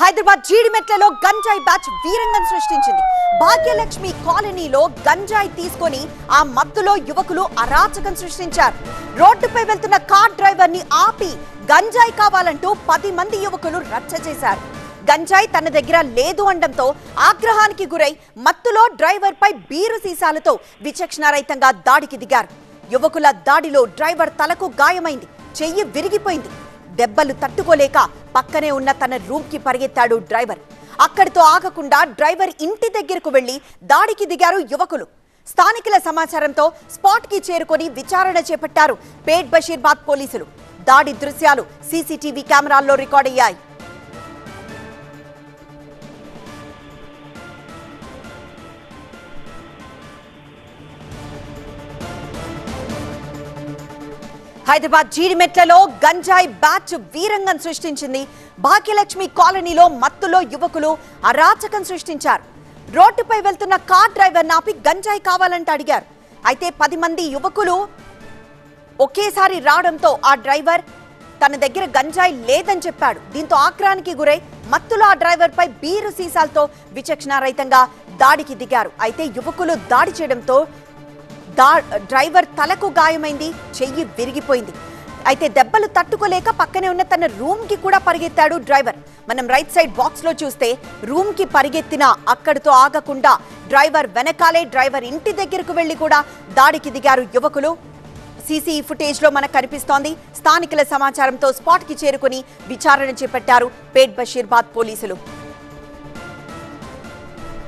హైదరాబాద్ జీడిమెట్లలో గంజాయి బ్యాచ్ వీరంగం సృష్టించింది. భాగ్యలక్ష్మి కాలనీలో గంజాయి తీసుకొని ఆ మత్తులో యువకులు అరాచకం సృష్టించారు. రోడ్డుపై వెళ్తున్న కార్ డ్రైవర్ ని ఆపి గంజాయి కావాలంటూ 10 మంది యువకులు రచ్చ చేశారు. గంజాయి తన దగ్గర లేదు అనడంతో ఆగ్రహానికి గురై మత్తులో డ్రైవర్ పై బీరు సీసాలతో విచక్షణారహితంగా దాడికి దిగారు. యువకుల దాడిలో డ్రైవర్ తలకు గాయమైంది, చెయ్యి విరిగిపోయింది. దెబ్బలు తట్టుకోలేక పక్కనే ఉన్న తన రూమ్ కి పరిగెత్తాడు డ్రైవర్. అక్కడితో ఆగకుండా డ్రైవర్ ఇంటి దగ్గరకు వెళ్లి దాడికి దిగారు యువకులు. స్థానికుల సమాచారంతో స్పాట్ కి చేరుకొని విచారణ చేపట్టారు పేట్ బషీర్బాద్ పోలీసులు. దాడి దృశ్యాలు సీసీటీవీ కెమెరాల్లో రికార్డ్ అయ్యాయి. హైదరాబాద్ జీడిమెట్లలో గంజాయి బ్యాచ్ వీరంగం సృష్టించింది. భాగ్యలక్ష్మి కాలనీలో మత్తులో యువకులు అరాచకం సృష్టించారు. రోడ్డుపై వెళ్తున్న కార్ డ్రైవర్ నాపి గంజాయి కావాలంటే అడిగారు. అయితే 10 మంది యువకులు ఒకేసారి రావడంతో ఆ డ్రైవర్ తన దగ్గర గంజాయి లేదని చెప్పాడు. దీంతో ఆగ్రహానికి గురై మత్తులో ఆ డ్రైవర్ పై బీరు సీసాలతో విచక్షణారహితంగా దాడికి దిగారు. అయితే యువకులు దాడి చేయడంతో డ్రైవర్ తలకు గాయమైంది, చెయ్యి విరిగిపోయింది. అయితే దెబ్బలు తట్టుకోలేక పక్కనే ఉన్న తన రూమ్ కి కూడా పరిగెత్తాడు డ్రైవర్. మనం రైట్ సైడ్ బాక్స్ లో చూస్తే రూమ్ కి పరిగెత్తిన అక్కడితో ఆగకుండా డ్రైవర్ వెనకాలే డ్రైవర్ ఇంటి దగ్గరకు వెళ్లి కూడా దాడికి దిగారు యువకులు. సీసీ ఫుటేజ్ లో మనకు కనిపిస్తోంది. స్థానికుల సమాచారంతో స్పాట్ కి చేరుకుని విచారణ చేపట్టారు పేట్ బషీర్బాద్ పోలీసులు.